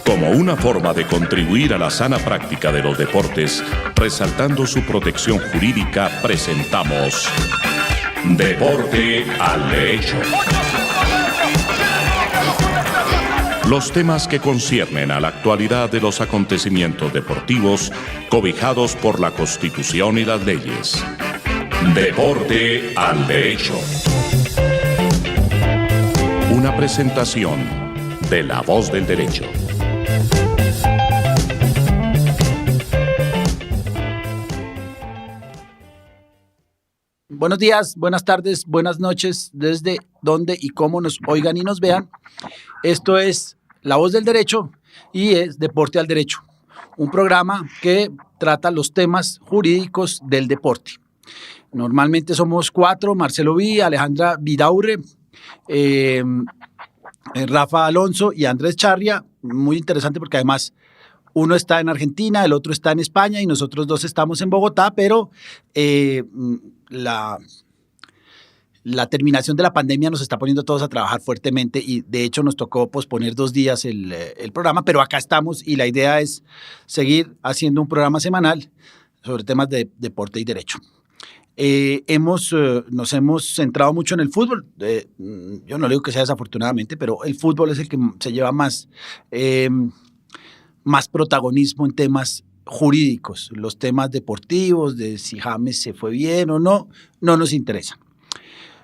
Como una forma de contribuir a la sana práctica de los deportes, resaltando su protección jurídica, presentamos Deporte al Derecho. Los temas que conciernen a la actualidad de los acontecimientos deportivos cobijados por la Constitución y las leyes. Deporte al Derecho. Una presentación de La Voz del Derecho. Buenos días, buenas tardes, buenas noches, desde donde y cómo nos oigan y nos vean. Esto es La Voz del Derecho y es Deporte al Derecho, un programa que trata los temas jurídicos del deporte. Normalmente somos 4, Marcelo Vi, Alejandra Vidaurre, Rafa Alonso y Andrés Charria. Muy interesante porque además uno está en Argentina, el otro está en España y nosotros dos estamos en Bogotá, pero la terminación de la pandemia nos está poniendo todos a trabajar fuertemente y de hecho nos tocó posponer 2 días el programa, pero acá estamos y la idea es seguir haciendo un programa semanal sobre temas de deporte y derecho. Nos hemos centrado mucho en el fútbol. Yo no digo que sea desafortunadamente, pero el fútbol es el que se lleva más protagonismo en temas jurídicos. Los temas deportivos, de si James se fue bien o no nos interesan.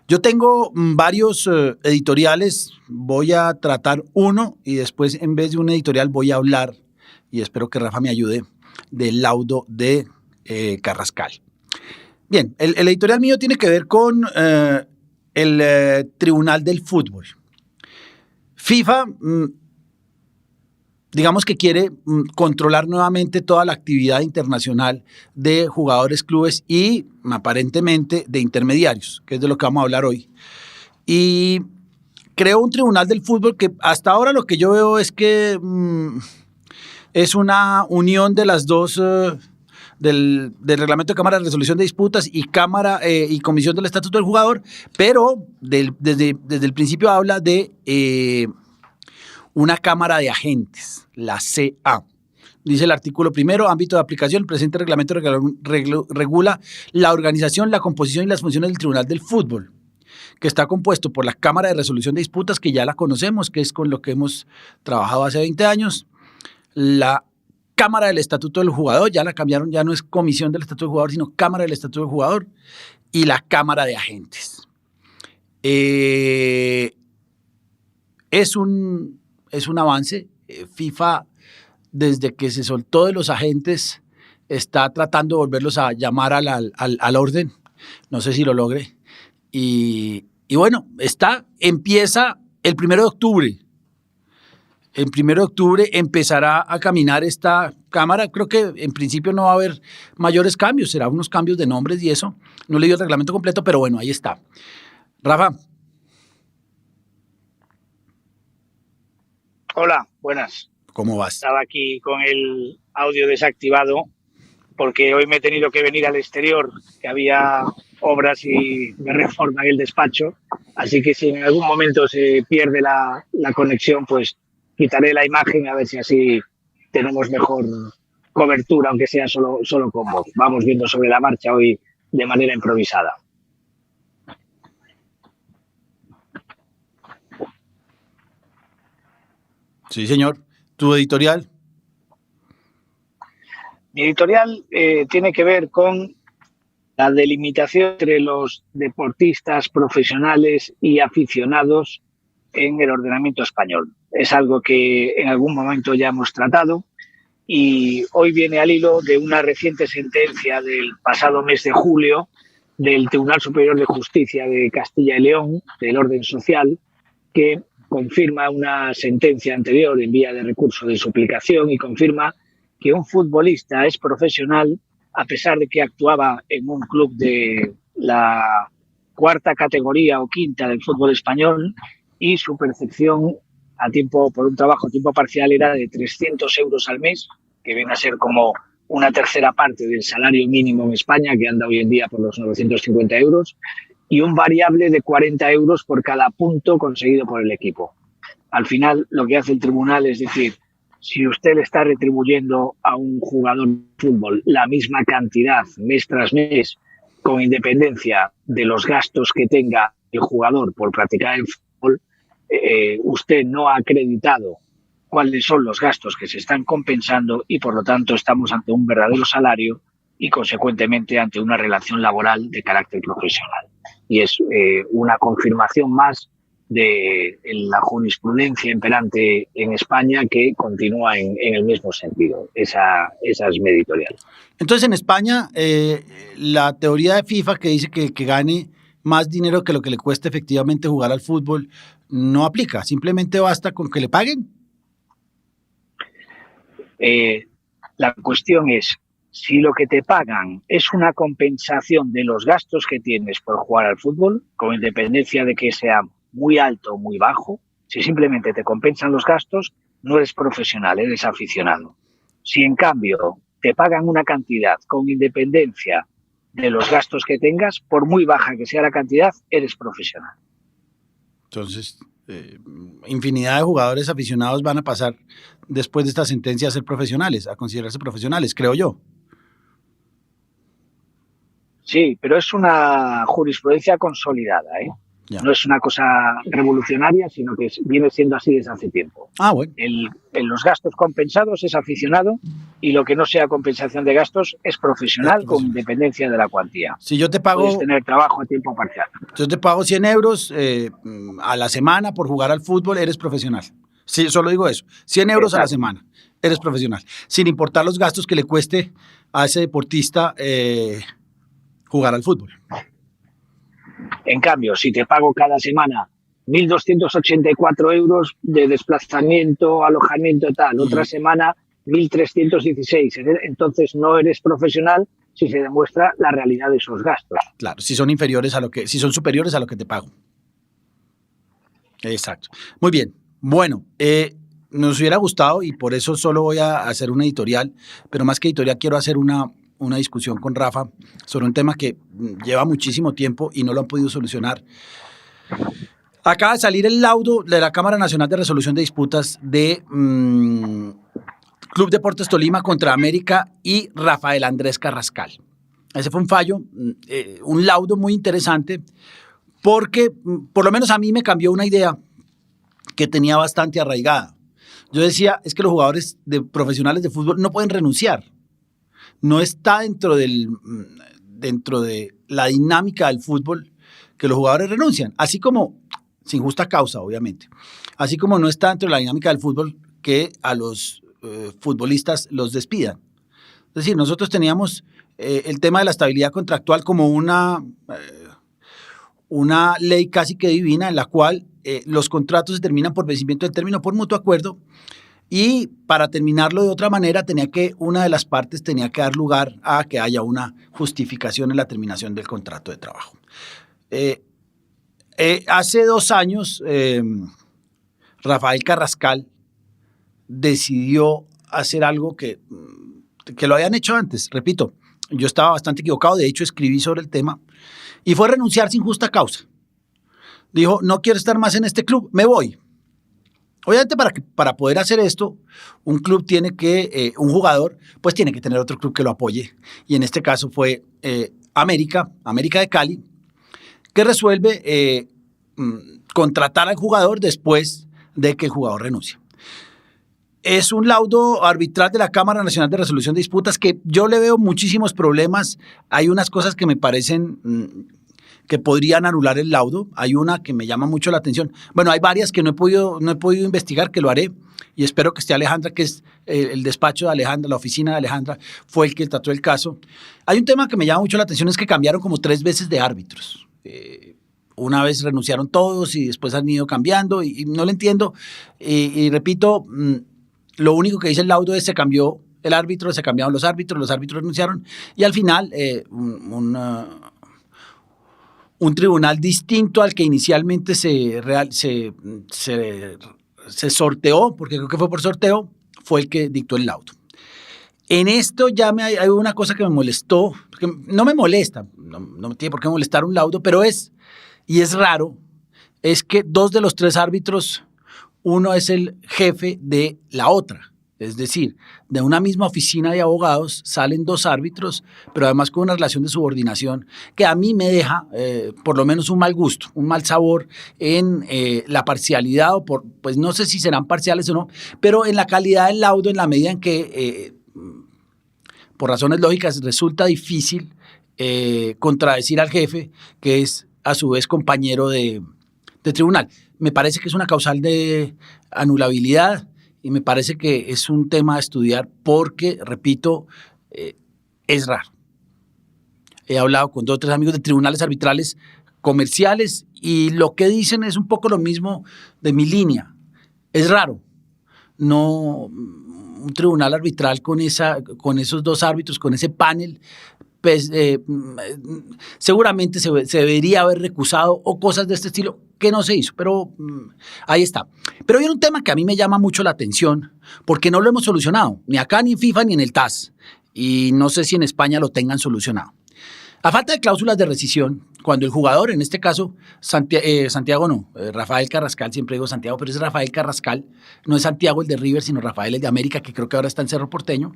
Yo tengo varios editoriales, voy a tratar uno y después en vez de un editorial voy a hablar, y espero que Rafa me ayude, del laudo de Carrascal. Bien, el editorial mío tiene que ver con el Tribunal del Fútbol. FIFA, digamos que quiere controlar nuevamente toda la actividad internacional de jugadores, clubes y aparentemente de intermediarios, que es de lo que vamos a hablar hoy. Y creó un Tribunal del Fútbol que hasta ahora lo que yo veo es que es una unión de las dos, del Reglamento de Cámara de Resolución de Disputas y Cámara y Comisión del Estatuto del Jugador, pero desde el principio habla de una Cámara de Agentes, la CA. Dice el artículo primero, ámbito de aplicación, el presente reglamento regula la organización, la composición y las funciones del Tribunal del Fútbol, que está compuesto por la Cámara de Resolución de Disputas, que ya la conocemos, que es con lo que hemos trabajado hace 20 años, la Cámara del Estatuto del Jugador, ya la cambiaron, ya no es Comisión del Estatuto del Jugador, sino Cámara del Estatuto del Jugador, y la Cámara de Agentes. Es un avance. FIFA, desde que se soltó de los agentes, está tratando de volverlos a llamar al orden. No sé si lo logre. Y bueno, empieza el 1 de octubre. El 1 de octubre empezará a caminar esta Cámara. Creo que en principio no va a haber mayores cambios, será unos cambios de nombres y eso. No leí el reglamento completo, pero bueno, ahí está. Rafa. Hola, buenas. ¿Cómo vas? Estaba aquí con el audio desactivado porque hoy me he tenido que venir al exterior, que había obras y de reforma en el despacho. Así que si en algún momento se pierde la conexión, pues quitaré la imagen a ver si así tenemos mejor cobertura, aunque sea solo con voz. Vamos viendo sobre la marcha hoy de manera improvisada. Sí, señor. ¿Tu editorial? Mi editorial tiene que ver con la delimitación entre los deportistas profesionales y aficionados en el ordenamiento español. Es algo que en algún momento ya hemos tratado y hoy viene al hilo de una reciente sentencia del pasado mes de julio del Tribunal Superior de Justicia de Castilla y León, del orden social, que confirma una sentencia anterior en vía de recurso de suplicación y confirma que un futbolista es profesional a pesar de que actuaba en un club de la 4ª categoría o 5ª del fútbol español y su percepción por un trabajo a tiempo parcial era de 300 euros al mes, que viene a ser como una tercera parte del salario mínimo en España, que anda hoy en día por los 950 euros, y un variable de 40 euros por cada punto conseguido por el equipo. Al final, lo que hace el tribunal es decir, si usted le está retribuyendo a un jugador de fútbol la misma cantidad mes tras mes, con independencia de los gastos que tenga el jugador por practicar el fútbol, usted no ha acreditado cuáles son los gastos que se están compensando y, por lo tanto, estamos ante un verdadero salario y, consecuentemente, ante una relación laboral de carácter profesional. Y es una confirmación más de la jurisprudencia imperante en España, que continúa en el mismo sentido. Esa es mi editorial. Entonces, en España, la teoría de FIFA que dice que gane más dinero que lo que le cuesta efectivamente jugar al fútbol no aplica. Simplemente basta con que le paguen. La cuestión es, si lo que te pagan es una compensación de los gastos que tienes por jugar al fútbol, con independencia de que sea muy alto o muy bajo, si simplemente te compensan los gastos, no eres profesional, eres aficionado. Si en cambio te pagan una cantidad con independencia de los gastos que tengas, por muy baja que sea la cantidad, eres profesional. Entonces, infinidad de jugadores aficionados van a pasar después de esta sentencia a ser profesionales, a considerarse profesionales, creo yo. Sí, pero es una jurisprudencia consolidada, ¿eh? Ya. No es una cosa revolucionaria, sino que viene siendo así desde hace tiempo. Bueno. Los gastos compensados es aficionado y lo que no sea compensación de gastos es profesional, con independencia de la cuantía. Si yo te pago... Puedes tener trabajo a tiempo parcial. Yo te pago 100 euros a la semana por jugar al fútbol, eres profesional. Sí, solo digo eso. 100 euros a la semana, eres profesional. Sin importar los gastos que le cueste a ese deportista jugar al fútbol. En cambio, si te pago cada semana 1.284 euros de desplazamiento, alojamiento y tal, otra semana 1.316, entonces no eres profesional si se demuestra la realidad de esos gastos. Claro, si son superiores a lo que te pago. Exacto. Muy bien. Bueno, nos hubiera gustado, y por eso solo voy a hacer una editorial, pero más que editorial quiero hacer una discusión con Rafa sobre un tema que lleva muchísimo tiempo y no lo han podido solucionar. Acaba de salir el laudo de la Cámara Nacional de Resolución de Disputas de Club Deportes Tolima contra América y Rafael Andrés Carrascal. Ese fue un fallo, un laudo muy interesante, porque por lo menos a mí me cambió una idea que tenía bastante arraigada. Yo decía, es que los jugadores profesionales de fútbol no pueden renunciar. No está dentro de la dinámica del fútbol que los jugadores renuncian, así como, sin justa causa, obviamente, así como no está dentro de la dinámica del fútbol que a los futbolistas los despidan. Es decir, nosotros teníamos el tema de la estabilidad contractual como una ley casi que divina, en la cual los contratos se terminan por vencimiento del término por mutuo acuerdo. Y para terminarlo de otra manera, una de las partes tenía que dar lugar a que haya una justificación en la terminación del contrato de trabajo. Hace 2 años, Rafael Carrascal decidió hacer algo que lo habían hecho antes. Repito, yo estaba bastante equivocado, de hecho escribí sobre el tema, y fue renunciar sin justa causa. Dijo, no quiero estar más en este club, me voy. Obviamente para poder hacer esto, un jugador pues tiene que tener otro club que lo apoye, y en este caso fue América de Cali, que resuelve contratar al jugador después de que el jugador renuncie. Es un laudo arbitral de la Cámara Nacional de Resolución de Disputas que yo le veo muchísimos problemas. Hay unas cosas que me parecen que podrían anular el laudo. Hay una que me llama mucho la atención. Bueno, hay varias que no he podido investigar, que lo haré, y espero que esté Alejandra, que es el despacho de Alejandra, la oficina de Alejandra, fue el que trató el caso. Hay un tema que me llama mucho la atención, es que cambiaron como 3 veces de árbitros. Una vez renunciaron todos y después han ido cambiando, y no lo entiendo. Y repito, lo único que dice el laudo es: se cambió el árbitro, se cambiaron los árbitros renunciaron, y al final un tribunal distinto al que inicialmente se sorteó, porque creo que fue por sorteo, fue el que dictó el laudo. En esto hay una cosa que me molestó, que no me molesta, no tiene por qué molestar un laudo, pero es raro, es que 2 de los 3 árbitros, uno es el jefe de la otra. Es decir, de una misma oficina de abogados salen dos árbitros, pero además con una relación de subordinación que a mí me deja por lo menos un mal gusto, un mal sabor en la parcialidad, o pues no sé si serán parciales o no, pero en la calidad del laudo, en la medida en que, por razones lógicas, resulta difícil contradecir al jefe, que es a su vez compañero de tribunal. Me parece que es una causal de anulabilidad. Y me parece que es un tema a estudiar porque, repito, es raro. He hablado con 2 o 3 amigos de tribunales arbitrales comerciales y lo que dicen es un poco lo mismo de mi línea. Es raro. No, un tribunal arbitral con esos 2 árbitros, con ese panel, pues, seguramente se debería haber recusado o cosas de este estilo que no se hizo, pero ahí está. Pero hay un tema que a mí me llama mucho la atención porque no lo hemos solucionado, ni acá, ni en FIFA, ni en el TAS, y no sé si en España lo tengan solucionado. A falta de cláusulas de rescisión, cuando el jugador, en este caso, Rafael Carrascal, siempre digo Santiago, pero es Rafael Carrascal, no es Santiago el de River, sino Rafael el de América, que creo que ahora está en Cerro Porteño.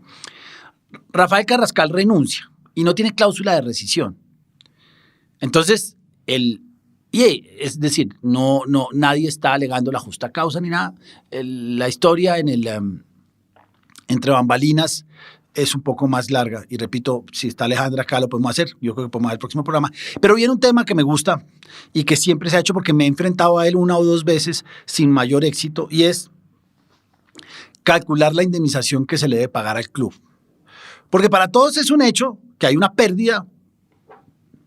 Rafael Carrascal renuncia y no tiene cláusula de rescisión. Entonces, es decir, nadie está alegando la justa causa ni nada. La historia entre bambalinas es un poco más larga. Y repito, si está Alejandra acá lo podemos hacer. Yo creo que podemos hacer el próximo programa. Pero viene un tema que me gusta y que siempre se ha hecho porque me he enfrentado a él 1 o 2 veces sin mayor éxito, y es calcular la indemnización que se le debe pagar al club. Porque para todos es un hecho que hay una pérdida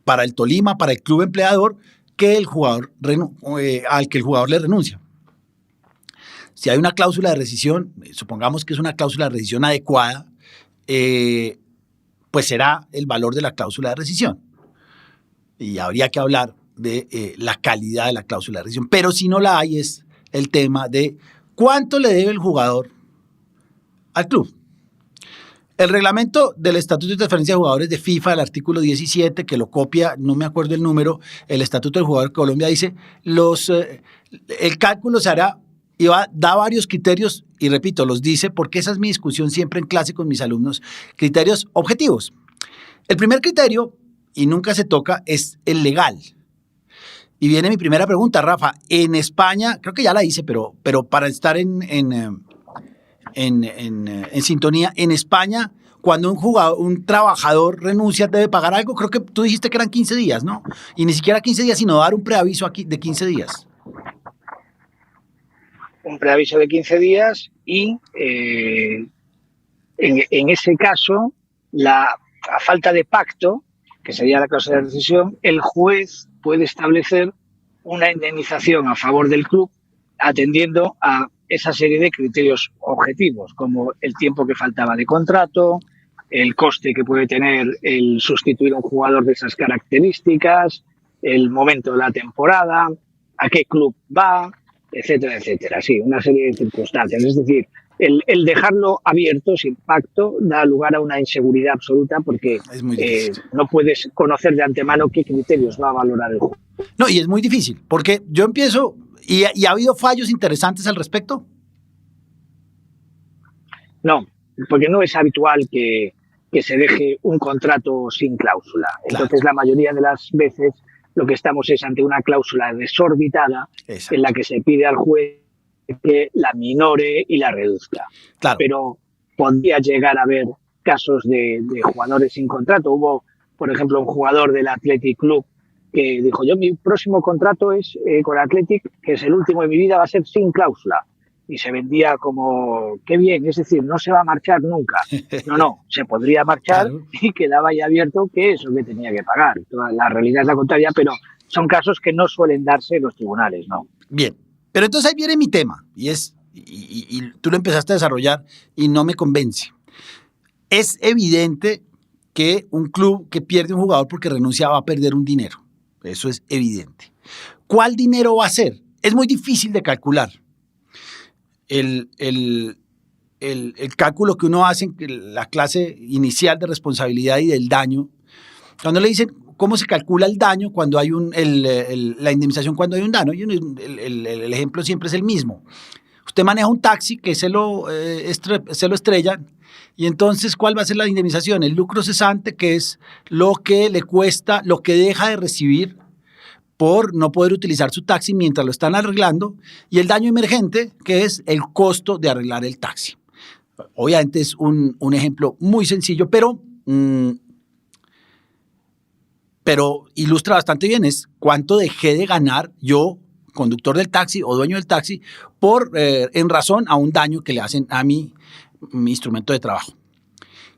para el Tolima, para el club empleador, que al que el jugador le renuncia. Si hay una cláusula de rescisión, supongamos que es una cláusula de rescisión adecuada, pues será el valor de la cláusula de rescisión. Y habría que hablar de la calidad de la cláusula de rescisión. Pero si no la hay, es el tema de cuánto le debe el jugador al club. El reglamento del Estatuto de Transferencia de Jugadores de FIFA, el artículo 17, que lo copia, no me acuerdo el número, el Estatuto del Jugador de Colombia dice, el cálculo se hará y da varios criterios, y repito, los dice porque esa es mi discusión siempre en clase con mis alumnos, criterios objetivos. El primer criterio, y nunca se toca, es el legal. Y viene mi primera pregunta, Rafa. En España, creo que ya la hice, pero para estar en sintonía, en España, cuando un trabajador renuncia, debe pagar algo. Creo que tú dijiste que eran 15 días, ¿no? Y ni siquiera 15 días, sino dar un preaviso aquí de 15 días. Un preaviso de 15 días y en ese caso, a falta de pacto, que sería la cláusula de rescisión, el juez puede establecer una indemnización a favor del club atendiendo a esa serie de criterios objetivos, como el tiempo que faltaba de contrato, el coste que puede tener el sustituir a un jugador de esas características, el momento de la temporada, a qué club va, etcétera, etcétera. Sí, una serie de circunstancias. Es decir, el dejarlo abierto, sin pacto, da lugar a una inseguridad absoluta porque no puedes conocer de antemano qué criterios va a valorar el juego. No, y es muy difícil, porque yo empiezo, y ha habido fallos interesantes al respecto. No, porque no es habitual que se deje un contrato sin cláusula. Entonces, la mayoría de las veces lo que estamos es ante una cláusula desorbitada. Exacto. En la que se pide al juez que la minore y la reduzca. Claro. Pero podría llegar a haber casos de jugadores sin contrato. Hubo, por ejemplo, un jugador del Athletic Club que dijo, mi próximo contrato es con Athletic, que es el último de mi vida, va a ser sin cláusula. Y se vendía como, qué bien, es decir, no se va a marchar nunca. No, se podría marchar, claro. Y quedaba ya abierto que eso que tenía que pagar. La realidad es la contraria, pero son casos que no suelen darse en los tribunales, ¿no? Bien, pero entonces ahí viene mi tema, y tú lo empezaste a desarrollar y no me convence. Es evidente que un club que pierde un jugador porque renuncia va a perder un dinero. Eso es evidente. ¿Cuál dinero va a ser? Es muy difícil de calcular. El cálculo que uno hace en la clase inicial de responsabilidad y del daño, cuando le dicen cómo se calcula el daño cuando hay la indemnización cuando hay un daño, el ejemplo siempre es el mismo. Usted maneja un taxi que se lo estrellan, y entonces, ¿cuál va a ser la indemnización? El lucro cesante, que es lo que le cuesta, lo que deja de recibir por no poder utilizar su taxi mientras lo están arreglando, y el daño emergente, que es el costo de arreglar el taxi. Obviamente es un ejemplo muy sencillo, pero ilustra bastante bien es cuánto dejé de ganar yo, conductor del taxi o dueño del taxi, en razón a un daño que le hacen a mi instrumento de trabajo.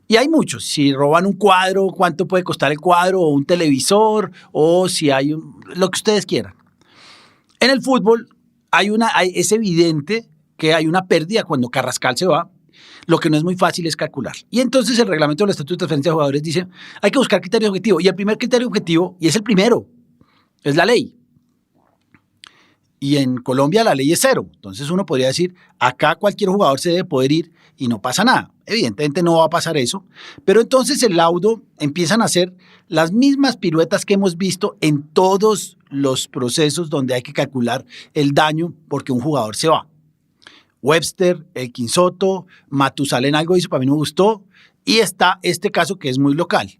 Y hay muchos. Si roban un cuadro, cuánto puede costar el cuadro, o un televisor, o si hay lo que ustedes quieran. En el fútbol es evidente que hay una pérdida cuando Carrascal se va. Lo que no es muy fácil es calcular. Y entonces el reglamento del Estatuto de Transferencia de Jugadores dice, hay que buscar criterio objetivo. Y el primer criterio objetivo, y es el primero, es la ley. Y en Colombia la ley es 0. Entonces uno podría decir, acá cualquier jugador se debe poder ir y no pasa nada. Evidentemente no va a pasar eso. Pero entonces el laudo empiezan a hacer las mismas piruetas que hemos visto en todos los procesos donde hay que calcular el daño porque un jugador se va. Webster, Elkin Soto, Matusalén algo hizo, para mí no me gustó. Y está este caso que es muy local.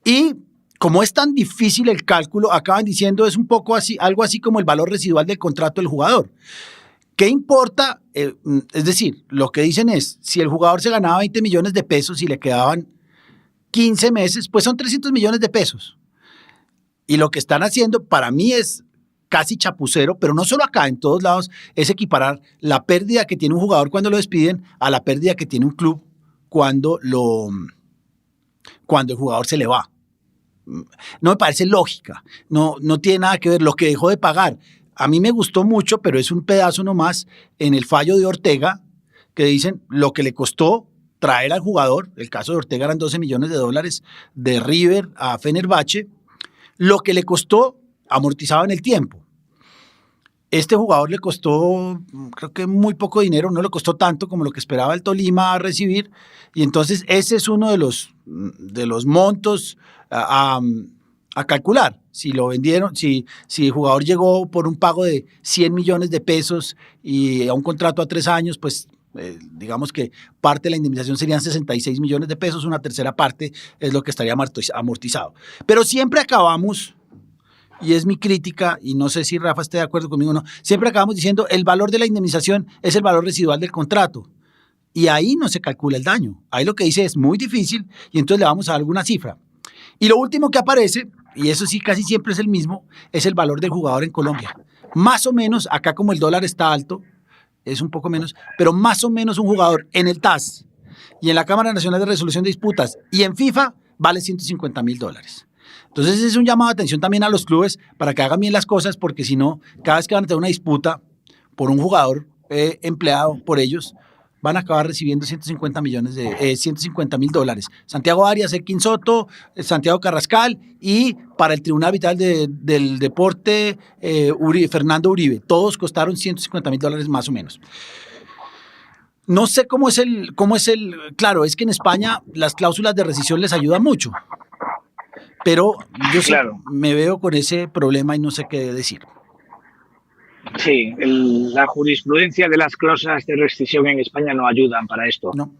Y como es tan difícil el cálculo, acaban diciendo es un poco así, algo así como el valor residual del contrato del jugador. ¿Qué importa? Es decir, lo que dicen es, si el jugador se ganaba 20 millones de pesos y le quedaban 15 meses, pues son 300 millones de pesos. Y lo que están haciendo para mí es casi chapucero, pero no solo acá, en todos lados, es equiparar la pérdida que tiene un jugador cuando lo despiden a la pérdida que tiene un club cuando el jugador se le va. No me parece lógica, no tiene nada que ver lo que dejó de pagar. A mí me gustó mucho, pero es un pedazo nomás en el fallo de Ortega, que dicen lo que le costó traer al jugador, el caso de Ortega eran $12 millones de River a Fenerbahce, lo que le costó amortizado en el tiempo. Este jugador le costó, creo que muy poco dinero, no le costó tanto como lo que esperaba el Tolima recibir, y entonces ese es uno de los montos a calcular. Si lo vendieron, si el jugador llegó por un pago de 100 millones de pesos y a un contrato a 3 años, pues digamos que parte de la indemnización serían 66 millones de pesos, una tercera parte es lo que estaría amortizado. Pero siempre acabamos, y es mi crítica, y no sé si Rafa esté de acuerdo conmigo o no, siempre acabamos diciendo el valor de la indemnización es el valor residual del contrato. Y ahí no se calcula el daño. Ahí lo que dice es muy difícil y entonces le vamos a dar alguna cifra. Y lo último que aparece, y eso sí casi siempre es el mismo, es el valor del jugador en Colombia. Más o menos, acá como el dólar está alto, es un poco menos, pero más o menos un jugador en el TAS y en la Cámara Nacional de Resolución de Disputas y en FIFA vale $150.000. Entonces es un llamado de atención también a los clubes para que hagan bien las cosas, porque si no, cada vez que van a tener una disputa por un jugador empleado por ellos, van a acabar recibiendo $150.000. Santiago Arias, Elkin Soto, Santiago Carrascal y para el Tribunal Arbitral del Deporte, Fernando Uribe. Todos costaron $150.000 más o menos. No sé cómo es el. Claro, es que en España las cláusulas de rescisión les ayudan mucho. Pero yo claro, me veo con ese problema y no sé qué decir. Sí, la jurisprudencia de las cláusulas de rescisión en España no ayudan para esto. No.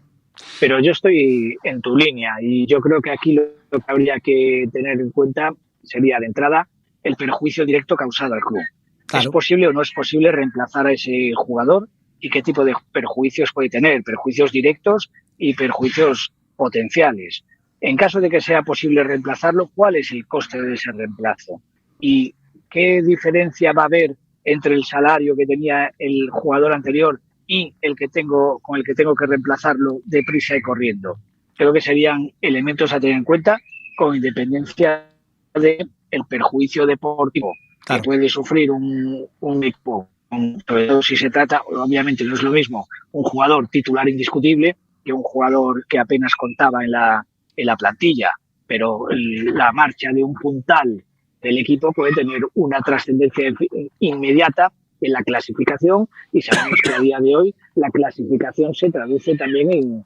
Pero yo estoy en tu línea y yo creo que aquí lo que habría que tener en cuenta sería de entrada el perjuicio directo causado al club. Claro. ¿Es posible o no es posible reemplazar a ese jugador y qué tipo de perjuicios puede tener? Perjuicios directos y perjuicios potenciales. En caso de que sea posible reemplazarlo, ¿cuál es el coste de ese reemplazo? ¿Y qué diferencia va a haber entre el salario que tenía el jugador anterior y con el que tengo que reemplazarlo deprisa y corriendo? Creo que serían elementos a tener en cuenta con independencia del perjuicio deportivo que puede sufrir un equipo, sobre todo si se trata, obviamente no es lo mismo, un jugador titular indiscutible que un jugador que apenas contaba en la plantilla, pero la marcha de un puntal del equipo puede tener una trascendencia inmediata en la clasificación y sabemos que a día de hoy la clasificación se traduce también en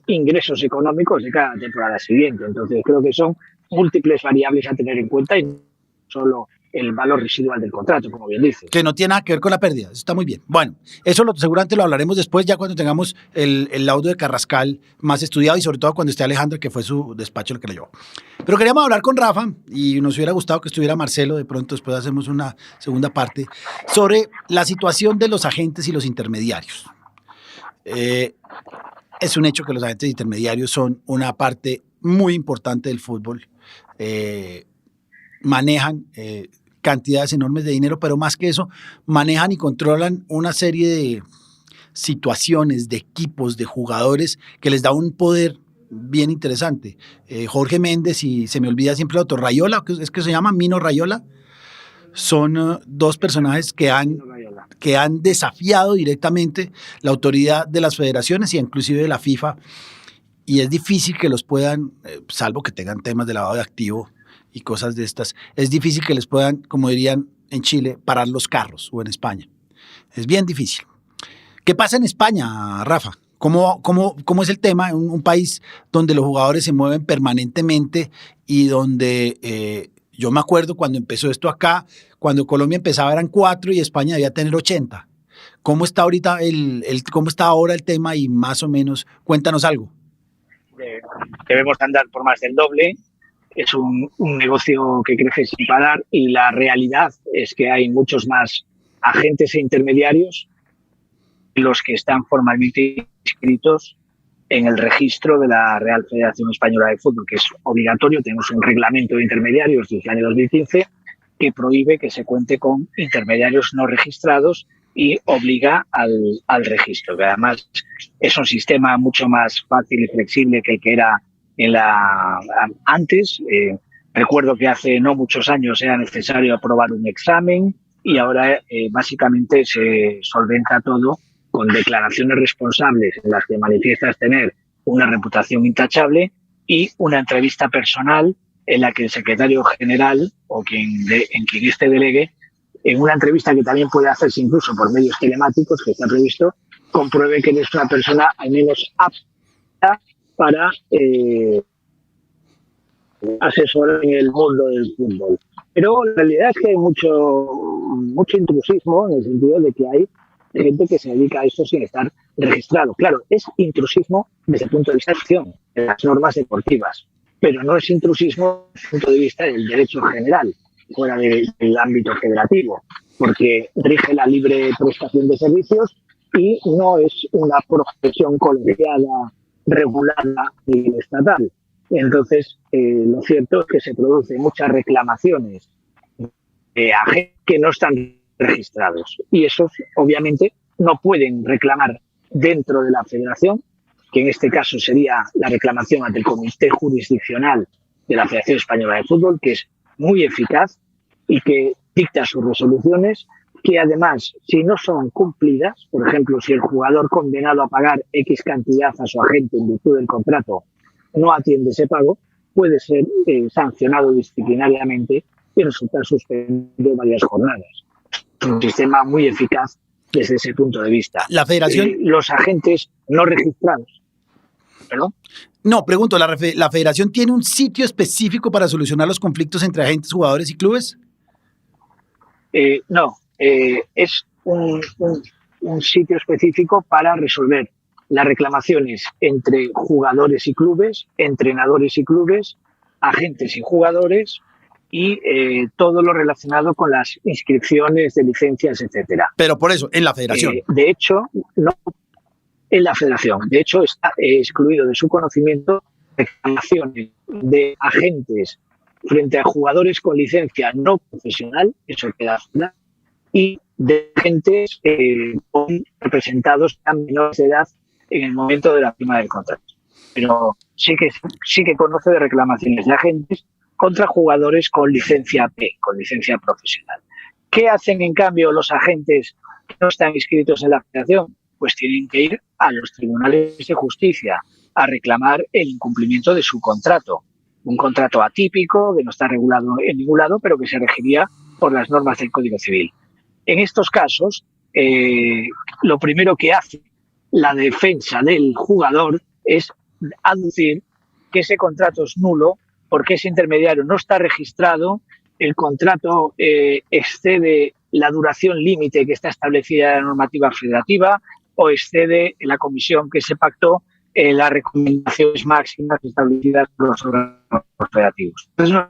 ingresos económicos de cada temporada siguiente. Entonces creo que son múltiples variables a tener en cuenta y no solo el valor residual del contrato, como bien dice. Que no tiene nada que ver con la pérdida, eso está muy bien. Bueno, eso seguramente lo hablaremos después, ya cuando tengamos el laudo de Carrascal más estudiado y sobre todo cuando esté Alejandra, que fue su despacho el que lo llevó. Pero queríamos hablar con Rafa y nos hubiera gustado que estuviera Marcelo, de pronto después hacemos una segunda parte, sobre la situación de los agentes y los intermediarios. Es un hecho que los agentes intermediarios son una parte muy importante del fútbol. Manejan cantidades enormes de dinero, pero más que eso, manejan y controlan una serie de situaciones, de equipos, de jugadores que les da un poder bien interesante. Jorge Méndez y se me olvida siempre el otro, Raiola, es que se llama Mino Raiola, son dos personajes que han desafiado directamente la autoridad de las federaciones y inclusive de la FIFA, y es difícil que los puedan, salvo que tengan temas de lavado de activo y cosas de estas, es difícil que les puedan, como dirían en Chile, parar los carros o en España. Es bien difícil. ¿Qué pasa en España, Rafa? ¿Cómo es el tema en un país donde los jugadores se mueven permanentemente y donde yo me acuerdo cuando empezó esto acá, cuando Colombia empezaba eran 4 y España debía tener 80? ¿Cómo está ahorita cómo está ahora el tema y más o menos cuéntanos algo? Debemos andar por más del doble. Es un negocio que crece sin parar y la realidad es que hay muchos más agentes e intermediarios los que están formalmente inscritos en el registro de la Real Federación Española de Fútbol, que es obligatorio. Tenemos un reglamento de intermediarios desde el año 2015 que prohíbe que se cuente con intermediarios no registrados y obliga al registro, que además es un sistema mucho más fácil y flexible que el que era antes. Recuerdo que hace no muchos años era necesario aprobar un examen y ahora básicamente se solventa todo con declaraciones responsables en las que manifiestas tener una reputación intachable y una entrevista personal en la que el secretario general o en quien este delegue, en una entrevista que también puede hacerse incluso por medios telemáticos, que está previsto, compruebe que eres una persona al menos apta para asesorar en el mundo del fútbol. Pero la realidad es que hay mucho intrusismo en el sentido de que hay gente que se dedica a esto sin estar registrado. Claro, es intrusismo desde el punto de vista de las normas deportivas, pero no es intrusismo desde el punto de vista del derecho general, fuera del ámbito federativo, porque rige la libre prestación de servicios y no es una profesión colegiada regulada y estatal. Entonces, lo cierto es que se producen muchas reclamaciones de agentes que no están registrados y esos obviamente no pueden reclamar dentro de la federación, que en este caso sería la reclamación ante el Comité Jurisdiccional de la Federación Española de Fútbol, que es muy eficaz y que dicta sus resoluciones, que además, si no son cumplidas, por ejemplo, si el jugador condenado a pagar X cantidad a su agente en virtud del contrato no atiende ese pago, puede ser sancionado disciplinariamente y resultar suspendido varias jornadas. Es un sistema muy eficaz desde ese punto de vista. La federación... los agentes no registrados. ¿Perdón? No, pregunto, ¿la federación tiene un sitio específico para solucionar los conflictos entre agentes, jugadores y clubes? No, es un sitio específico para resolver las reclamaciones entre jugadores y clubes, entrenadores y clubes, agentes y jugadores y todo lo relacionado con las inscripciones de licencias, etcétera. Pero por eso, en la federación. De hecho, no en la federación. De hecho, está excluido de su conocimiento reclamaciones de agentes frente a jugadores con licencia no profesional, eso queda fuera, y de agentes con representados a menores de edad en el momento de la firma del contrato. Pero sí que conoce de reclamaciones de agentes contra jugadores con licencia P, con licencia profesional. ¿Qué hacen en cambio los agentes que no están inscritos en la federación? Pues tienen que ir a los tribunales de justicia a reclamar el incumplimiento de su contrato. Un contrato atípico que no está regulado en ningún lado, pero que se regiría por las normas del Código Civil. En estos casos, lo primero que hace la defensa del jugador es aducir que ese contrato es nulo porque ese intermediario no está registrado el contrato excede la duración límite que está establecida en la normativa federativa o excede la comisión que se pactó las recomendaciones máximas establecidas por los órganos federativos. Entonces nos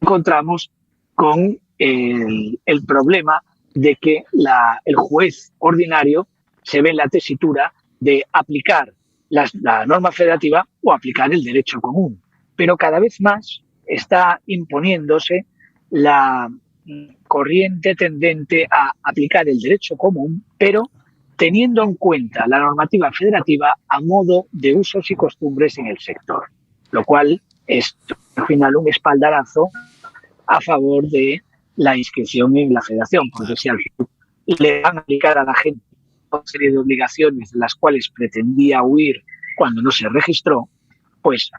encontramos con el problema de que el juez ordinario se ve en la tesitura de aplicar la norma federativa o aplicar el derecho común. Pero cada vez más está imponiéndose la corriente tendente a aplicar el derecho común, pero teniendo en cuenta la normativa federativa a modo de usos y costumbres en el sector, lo cual es al final un espaldarazo a favor de la inscripción en la federación, porque si al final le van a aplicar a la gente una serie de obligaciones de las cuales pretendía huir cuando no se registró, pues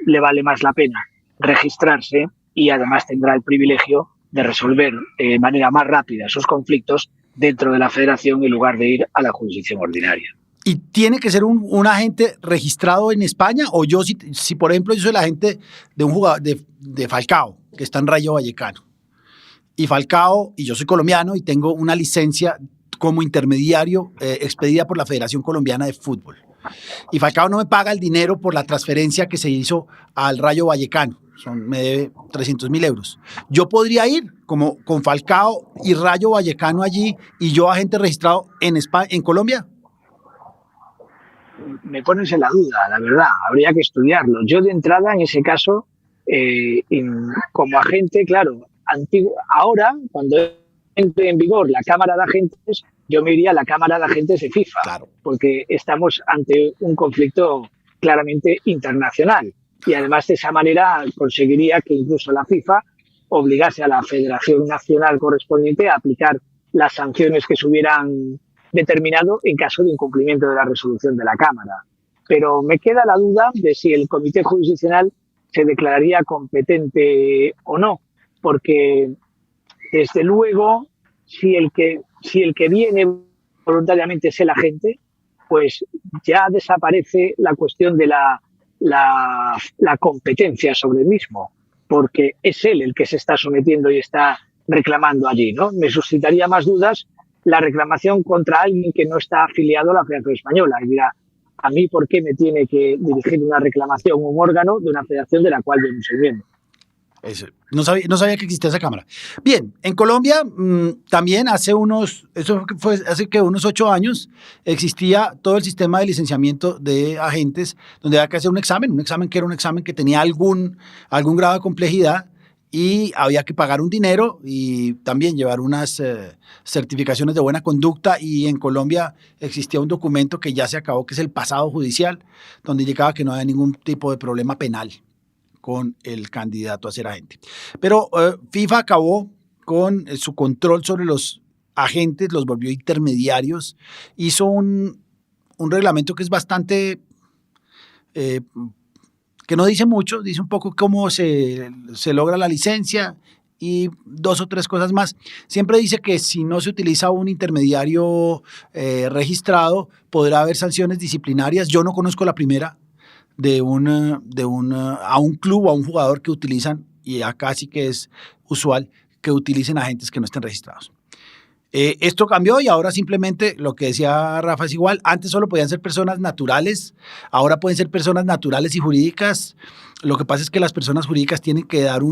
le vale más la pena registrarse y además tendrá el privilegio de resolver de manera más rápida esos conflictos dentro de la federación en lugar de ir a la jurisdicción ordinaria. ¿Y tiene que ser un agente registrado en España? O yo, si por ejemplo, yo soy el agente de un jugador de Falcao, que está en Rayo Vallecano, y Falcao, y yo soy colombiano y tengo una licencia como intermediario expedida por la Federación Colombiana de Fútbol, y Falcao no me paga el dinero por la transferencia que se hizo al Rayo Vallecano, me debe 300.000 euros. Yo podría ir como con Falcao y Rayo Vallecano allí y yo agente registrado en España, en Colombia. Me pones en la duda, la verdad, habría que estudiarlo. Yo de entrada, en ese caso, como agente, claro, ahora, cuando entre en vigor la Cámara de Agentes, yo me iría a la Cámara de Agentes de FIFA, claro, porque estamos ante un conflicto claramente internacional. Y además de esa manera conseguiría que incluso la FIFA obligase a la Federación Nacional correspondiente a aplicar las sanciones que se hubieran determinado en caso de incumplimiento de la resolución de la Cámara. Pero me queda la duda de si el Comité Jurisdiccional se declararía competente o no, porque desde luego si el que viene voluntariamente es el agente, pues ya desaparece la cuestión de la competencia sobre el mismo, porque es él el que se está sometiendo y está reclamando allí, ¿no? Me suscitaría más dudas la reclamación contra alguien que no está afiliado a la Federación Española y dirá, ¿a mí por qué me tiene que dirigir una reclamación un órgano de una federación de la cual yo no soy miembro? No sabía que existía esa cámara. Bien, en Colombia también hace unos 8 años existía todo el sistema de licenciamiento de agentes donde había que hacer un examen que tenía algún grado de complejidad y había que pagar un dinero y también llevar unas certificaciones de buena conducta, y en Colombia existía un documento que ya se acabó, que es el pasado judicial, donde indicaba que no había ningún tipo de problema penal con el candidato a ser agente. Pero FIFA acabó con su control sobre los agentes, los volvió intermediarios, hizo un reglamento que es bastante, que no dice mucho, dice un poco cómo se logra la licencia y 2 o 3 cosas más. Siempre dice que si no se utiliza un intermediario registrado, podrá haber sanciones disciplinarias. Yo no conozco la primera a un club o a un jugador que utilizan, y acá sí que es usual que utilicen agentes que no estén registrados. Esto cambió y ahora simplemente lo que decía Rafa es igual. Antes solo podían ser personas naturales, ahora pueden ser personas naturales y jurídicas. Lo que pasa es que las personas jurídicas tienen que dar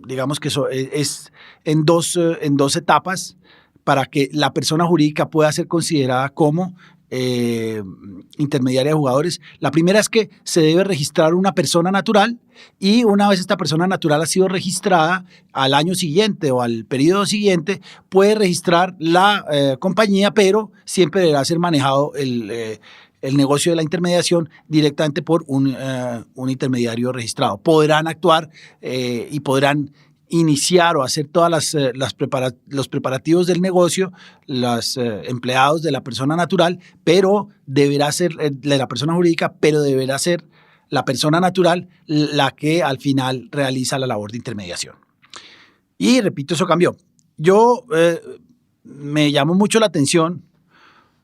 digamos que eso es en dos etapas para que la persona jurídica pueda ser considerada como intermediaria de jugadores. La primera es que se debe registrar una persona natural, y una vez esta persona natural ha sido registrada, al año siguiente o al periodo siguiente puede registrar la compañía, pero siempre deberá ser manejado el negocio de la intermediación directamente por un intermediario registrado. Podrán actuar y podrán iniciar o hacer todas los preparativos del negocio los empleados de la persona natural, pero deberá ser de la persona jurídica, pero deberá ser la persona natural la que al final realiza la labor de intermediación. Y repito, eso cambió. Yo me llamó mucho la atención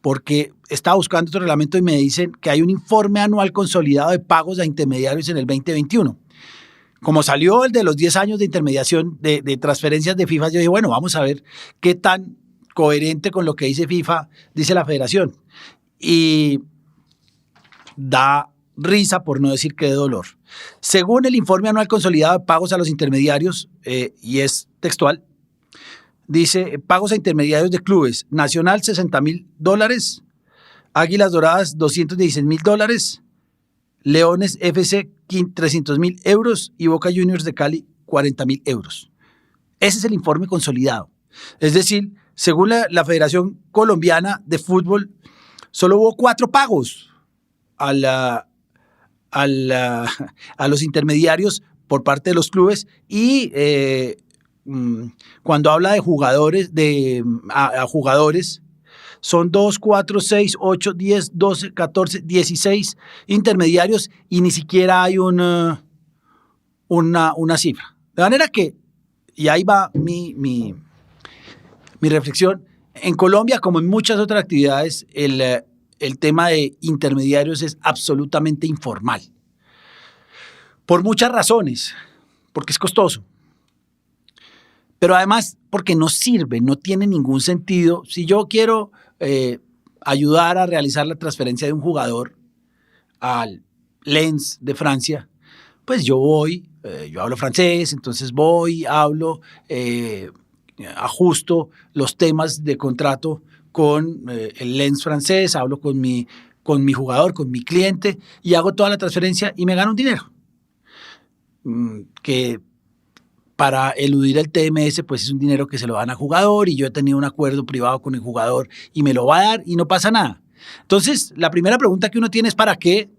porque estaba buscando otro reglamento y me dicen que hay un informe anual consolidado de pagos a intermediarios en el 2021. como salió el de los 10 años de intermediación de transferencias de FIFA, yo dije, bueno, vamos a ver qué tan coherente con lo que dice FIFA, dice la federación. Y da risa, por no decir que de dolor. Según el informe anual consolidado de pagos a los intermediarios, y es textual, dice, pagos a intermediarios de clubes, Nacional $60,000, Águilas Doradas $216,000, Leones FC 300,000 euros y Boca Juniors de Cali 40,000 euros. Ese es el informe consolidado. Es decir, según la Federación Colombiana de Fútbol, solo hubo 4 pagos a los intermediarios por parte de los clubes y cuando habla de jugadores, a jugadores, son 2, 4, 6, 8, 10, 12, 14, 16 intermediarios y ni siquiera hay una cifra. De manera que, y ahí va mi reflexión, en Colombia, como en muchas otras actividades, el tema de intermediarios es absolutamente informal. Por muchas razones, porque es costoso, pero además porque no sirve, no tiene ningún sentido. Si yo quiero ayudar a realizar la transferencia de un jugador al Lens de Francia, pues yo voy, yo hablo francés, entonces voy, hablo, ajusto los temas de contrato con el Lens francés, hablo con mi jugador, con mi cliente y hago toda la transferencia y me gano un dinero que para eludir el TMS pues es un dinero que se lo dan al jugador y yo he tenido un acuerdo privado con el jugador y me lo va a dar y no pasa nada. Entonces la primera pregunta que uno tiene es ¿para qué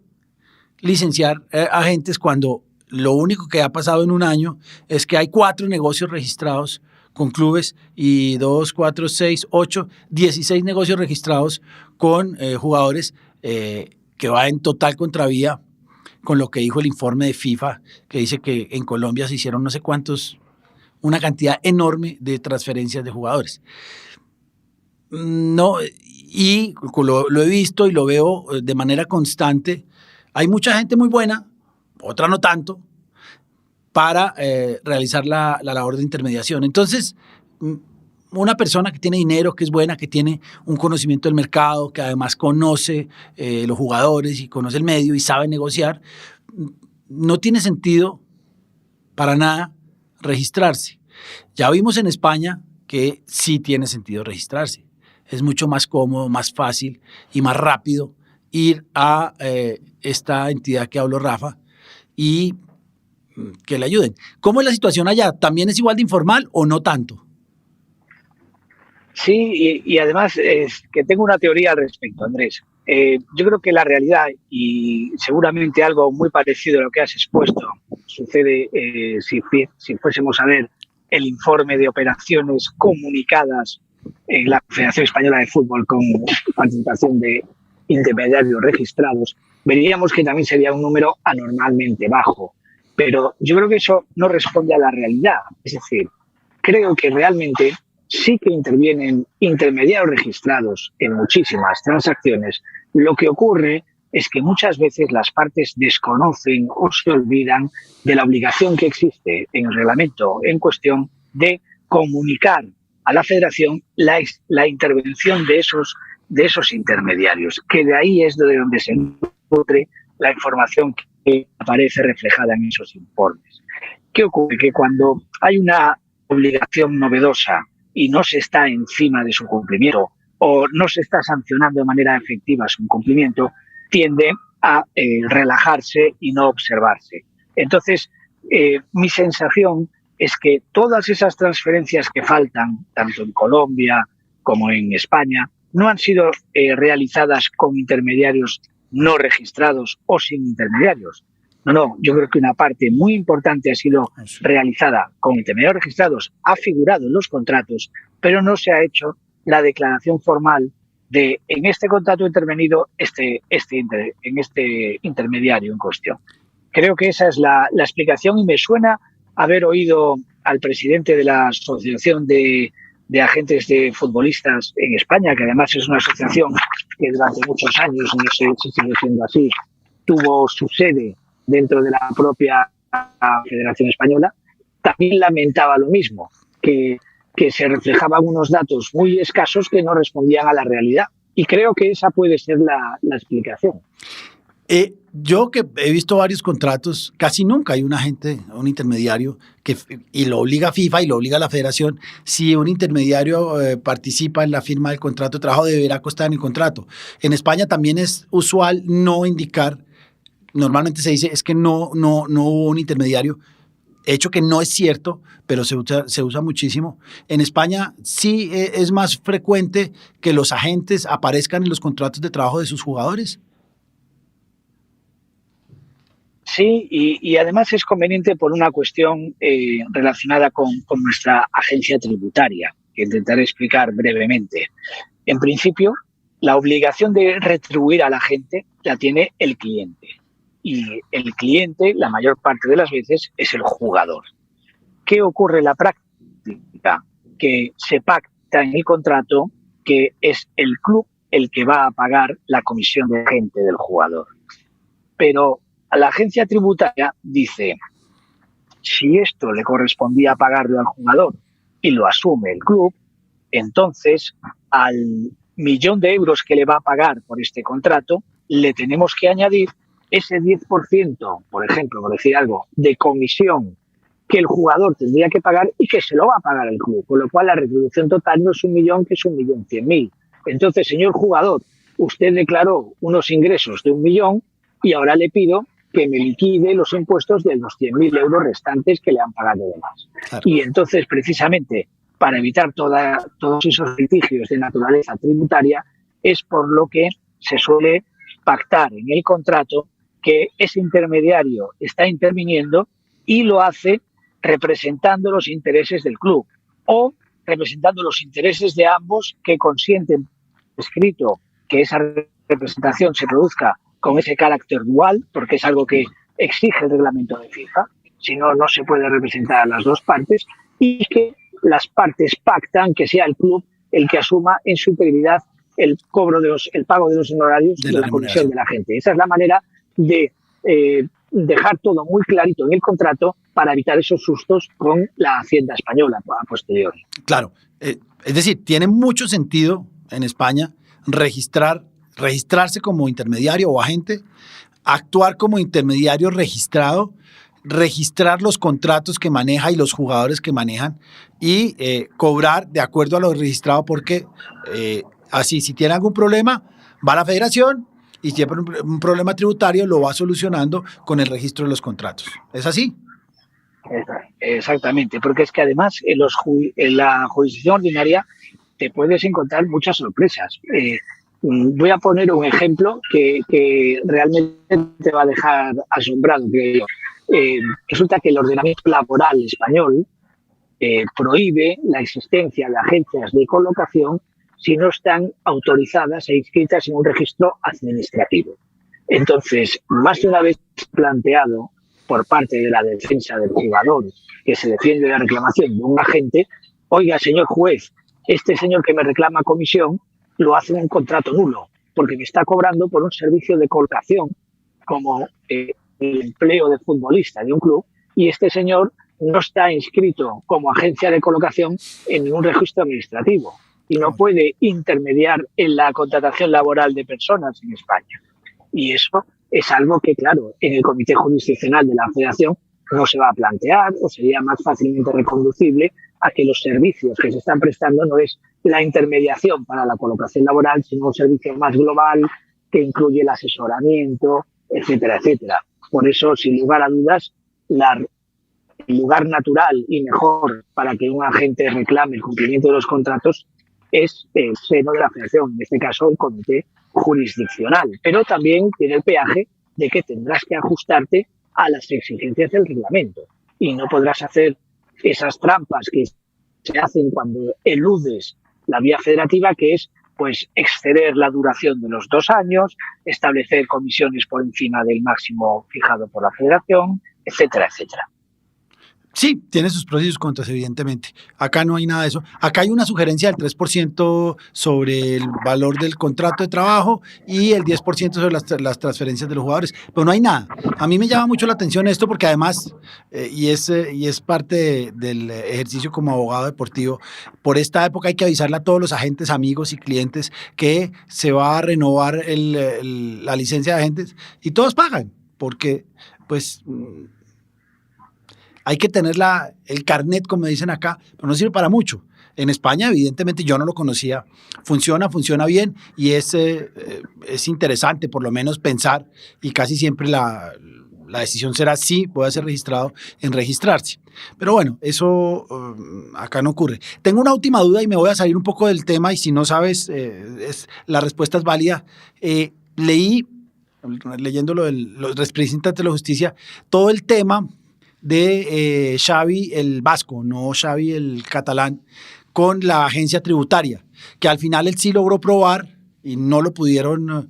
licenciar agentes cuando lo único que ha pasado en un año es que hay 4 negocios registrados con clubes y 2, 4, 6, 8, 16 negocios registrados con jugadores que va en total contravía con lo que dijo el informe de FIFA, que dice que en Colombia se hicieron no sé cuántos, una cantidad enorme de transferencias de jugadores. No, y lo he visto y lo veo de manera constante. Hay mucha gente muy buena, otra no tanto, para realizar la labor de intermediación. Entonces, una persona que tiene dinero, que es buena, que tiene un conocimiento del mercado, que además conoce los jugadores y conoce el medio y sabe negociar, no tiene sentido para nada registrarse. Ya vimos en España que sí tiene sentido registrarse. Es mucho más cómodo, más fácil y más rápido ir a esta entidad que habló Rafa y que le ayuden. ¿Cómo es la situación allá? ¿También es igual de informal o no tanto? Sí, y además es que tengo una teoría al respecto, Andrés. Yo creo que la realidad, y seguramente algo muy parecido a lo que has expuesto, sucede si fuésemos a ver el informe de operaciones comunicadas en la Federación Española de Fútbol con participación de intermediarios registrados, veríamos que también sería un número anormalmente bajo. Pero yo creo que eso no responde a la realidad. Es decir, creo que realmente sí que intervienen intermediarios registrados en muchísimas transacciones. Lo que ocurre es que muchas veces las partes desconocen o se olvidan de la obligación que existe en el reglamento en cuestión de comunicar a la Federación la intervención de esos intermediarios, que de ahí es de donde se nutre la información que aparece reflejada en esos informes. ¿Qué ocurre? Que cuando hay una obligación novedosa y no se está encima de su cumplimiento o no se está sancionando de manera efectiva su incumplimiento, tiende a relajarse y no observarse. Entonces, mi sensación es que todas esas transferencias que faltan, tanto en Colombia como en España, no han sido realizadas con intermediarios no registrados o sin intermediarios. No, yo creo que una parte muy importante ha sido realizada con intermediarios registrados, ha figurado en los contratos, pero no se ha hecho la declaración formal de en este contrato intervenido en este intermediario en cuestión. Creo que esa es la explicación y me suena haber oído al presidente de la Asociación de Agentes de Futbolistas en España, que además es una asociación que durante muchos años, no sé si sigue siendo así, tuvo su sede dentro de la propia la Federación Española, también lamentaba lo mismo, que se reflejaban unos datos muy escasos que no respondían a la realidad. Y creo que esa puede ser la explicación. Yo que he visto varios contratos, casi nunca hay un agente, un intermediario, y lo obliga FIFA y lo obliga la federación. Si un intermediario participa en la firma del contrato de trabajo, deberá constar en el contrato. En España también es usual no indicar, normalmente se dice es que no hubo un intermediario, hecho que no es cierto, pero se usa muchísimo. En España sí es más frecuente que los agentes aparezcan en los contratos de trabajo de sus jugadores. Sí, y además es conveniente por una cuestión relacionada con nuestra agencia tributaria, que intentaré explicar brevemente. En principio, la obligación de retribuir a la gente la tiene el cliente. Y el cliente, la mayor parte de las veces, es el jugador. ¿Qué ocurre en la práctica? Que se pacta en el contrato que es el club el que va a pagar la comisión de agente del jugador. Pero a la agencia tributaria dice, si esto le correspondía pagarlo al jugador y lo asume el club, entonces al 1.000.000 de euros que le va a pagar por este contrato, le tenemos que añadir ese 10%, por ejemplo, por decir algo, de comisión que el jugador tendría que pagar y que se lo va a pagar el club, con lo cual la retribución total no es 1.000.000, que es 1.100.000. Entonces, señor jugador, usted declaró unos ingresos de 1.000.000 y ahora le pido que me liquide los impuestos de los 100.000 euros restantes que le han pagado de más. Claro. Y entonces, precisamente, para evitar todos esos litigios de naturaleza tributaria, es por lo que se suele pactar en el contrato que ese intermediario está interviniendo y lo hace representando los intereses del club o representando los intereses de ambos que consienten escrito que esa representación se produzca con ese carácter dual, porque es algo que exige el reglamento de FIFA, si no, no se puede representar a las dos partes, y que las partes pactan que sea el club el que asuma en su integridad el pago de los honorarios de la comisión de la gente. Esa es la manera de dejar todo muy clarito en el contrato para evitar esos sustos con la Hacienda española a posteriori. Claro, es decir, tiene mucho sentido en España registrarse como intermediario o agente, actuar como intermediario registrado, registrar los contratos que maneja y los jugadores que manejan y cobrar de acuerdo a lo registrado, porque así si tiene algún problema va a la federación y si tiene un problema tributario lo va solucionando con el registro de los contratos. ¿Es así? Exactamente, porque es que además en la jurisdicción ordinaria te puedes encontrar muchas sorpresas. Voy a poner un ejemplo que realmente te va a dejar asombrado, creo yo. Resulta que el ordenamiento laboral español prohíbe la existencia de agencias de colocación si no están autorizadas e inscritas en un registro administrativo. Entonces, más de una vez planteado por parte de la defensa del jugador que se defiende de la reclamación de un agente, oiga, señor juez, este señor que me reclama comisión lo hace en un contrato nulo, porque me está cobrando por un servicio de colocación como el empleo de futbolista de un club, y este señor no está inscrito como agencia de colocación en ningún registro administrativo y no puede intermediar en la contratación laboral de personas en España. Y eso es algo que, claro, en el Comité Jurisdiccional de la Federación no se va a plantear, o sería más fácilmente reconducible a que los servicios que se están prestando no es la intermediación para la colocación laboral, sino un servicio más global que incluye el asesoramiento, etcétera, etcétera. Por eso, sin lugar a dudas, el lugar natural y mejor para que un agente reclame el cumplimiento de los contratos es el seno de la Federación, en este caso el Comité Jurisdiccional, pero también tiene el peaje de que tendrás que ajustarte a las exigencias del reglamento y no podrás hacer esas trampas que se hacen cuando eludes la vía federativa, que es pues exceder la duración de los 2 años, establecer comisiones por encima del máximo fijado por la Federación, etcétera, etcétera. Sí, tiene sus pros y sus contras, evidentemente. Acá no hay nada de eso. Acá hay una sugerencia del 3% sobre el valor del contrato de trabajo y el 10% sobre las transferencias de los jugadores, pero no hay nada. A mí me llama mucho la atención esto porque además, y es parte del ejercicio como abogado deportivo, por esta época hay que avisarle a todos los agentes, amigos y clientes que se va a renovar la licencia de agentes y todos pagan, porque pues hay que tener el carnet, como dicen acá, pero no sirve para mucho. En España, evidentemente, yo no lo conocía. Funciona bien y es interesante por lo menos pensar, y casi siempre la decisión será sí, voy a ser registrado en registrarse. Pero bueno, eso acá no ocurre. Tengo una última duda y me voy a salir un poco del tema y si no sabes, la respuesta es válida. Leyendo los representantes de la justicia, todo el tema de Xavi el vasco, no Xavi el catalán, con la agencia tributaria, que al final él sí logró probar y no lo pudieron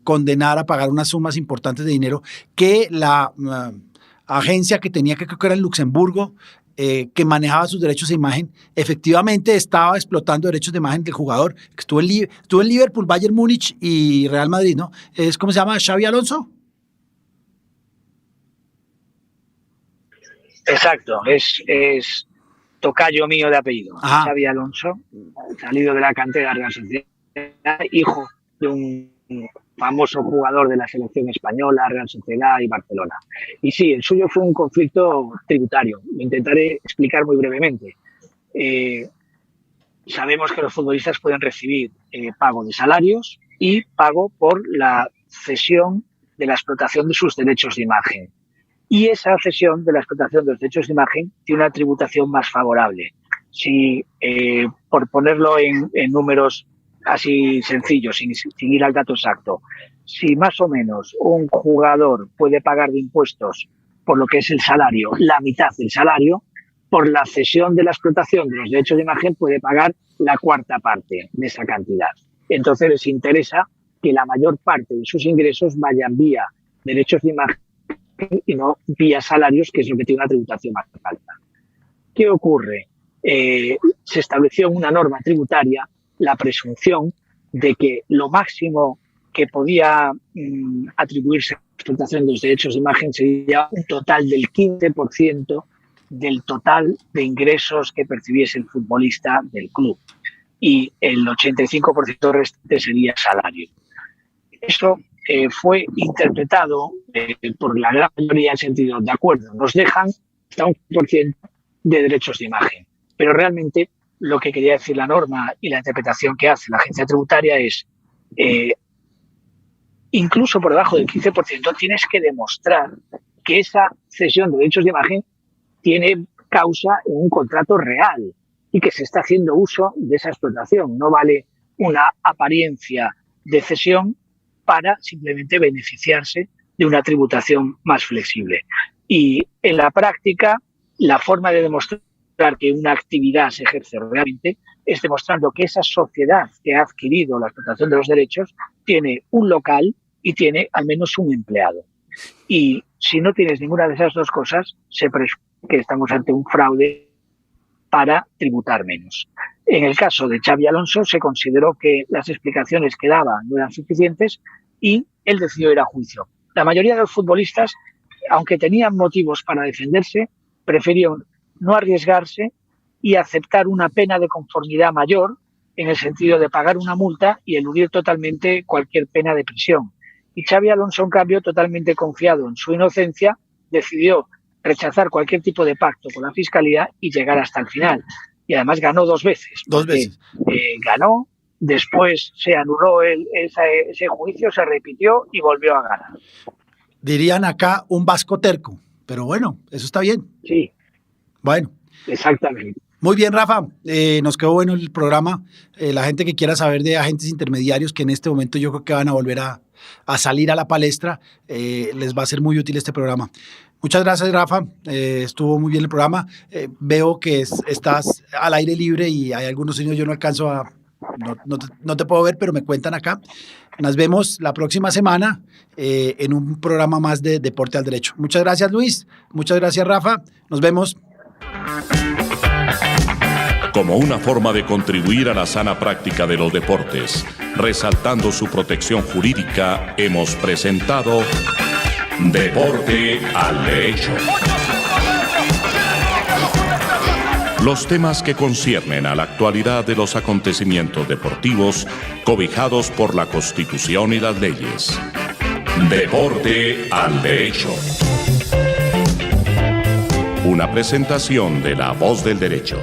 condenar a pagar unas sumas importantes de dinero, que la agencia que tenía, que creo que era en Luxemburgo, que manejaba sus derechos de imagen, efectivamente estaba explotando derechos de imagen del jugador, que estuvo en Liverpool, Bayern Múnich y Real Madrid, ¿no? ¿Cómo se llama? ¿Xavi Alonso? Exacto, es tocayo mío de apellido, Ajá. Xavi Alonso, salido de la cantera Real Sociedad, hijo de un famoso jugador de la selección española, Real Sociedad y Barcelona. Y sí, el suyo fue un conflicto tributario. Lo intentaré explicar muy brevemente. Sabemos que los futbolistas pueden recibir pago de salarios y pago por la cesión de la explotación de sus derechos de imagen. Y esa cesión de la explotación de los derechos de imagen tiene una tributación más favorable. Si, por ponerlo en números así sencillos, sin ir al dato exacto, si más o menos un jugador puede pagar de impuestos por lo que es el salario, la mitad del salario, por la cesión de la explotación de los derechos de imagen puede pagar la cuarta parte de esa cantidad. Entonces les interesa que la mayor parte de sus ingresos vayan vía derechos de imagen y no vía salarios, que es lo que tiene una tributación más alta. ¿Qué ocurre? Se estableció en una norma tributaria la presunción de que lo máximo que podía atribuirse a la explotación de los derechos de imagen sería un total del 15% del total de ingresos que percibiese el futbolista del club. Y el 85% restante sería salario. Eso fue interpretado por la gran mayoría en sentido de acuerdo. Nos dejan hasta un 1% de derechos de imagen. Pero realmente lo que quería decir la norma y la interpretación que hace la agencia tributaria es incluso por debajo del 15% tienes que demostrar que esa cesión de derechos de imagen tiene causa en un contrato real y que se está haciendo uso de esa explotación. No vale una apariencia de cesión para simplemente beneficiarse de una tributación más flexible. Y en la práctica, la forma de demostrar que una actividad se ejerce realmente es demostrando que esa sociedad que ha adquirido la explotación de los derechos tiene un local y tiene al menos un empleado. Y si no tienes ninguna de esas dos cosas, se presume que estamos ante un fraude para tributar menos. En el caso de Xavi Alonso se consideró que las explicaciones que daba no eran suficientes y él decidió ir a juicio. La mayoría de los futbolistas, aunque tenían motivos para defenderse, prefirieron no arriesgarse y aceptar una pena de conformidad mayor en el sentido de pagar una multa y eludir totalmente cualquier pena de prisión. Y Xavi Alonso, en cambio, totalmente confiado en su inocencia, decidió rechazar cualquier tipo de pacto con la Fiscalía y llegar hasta el final. Y además ganó dos veces. Dos veces. Ganó, después se anuló ese juicio, se repitió y volvió a ganar. Dirían acá un vasco terco, pero bueno, eso está bien. Sí. Bueno. Exactamente. Muy bien, Rafa, nos quedó bueno el programa. La gente que quiera saber de agentes intermediarios, que en este momento yo creo que van a volver a salir a la palestra, les va a ser muy útil este programa. Muchas gracias, Rafa. Estuvo muy bien el programa. Veo que estás al aire libre y hay algunos sonidos, yo no alcanzo a... No te puedo ver, pero me cuentan acá. Nos vemos la próxima semana en un programa más de Deporte al Derecho. Muchas gracias, Luis. Muchas gracias, Rafa. Nos vemos. como una forma de contribuir a la sana práctica de los deportes, resaltando su protección jurídica, hemos presentado Deporte al Derecho. Los temas que conciernen a la actualidad de los acontecimientos deportivos cobijados por la Constitución y las leyes. Deporte al Derecho. Una presentación de La Voz del Derecho.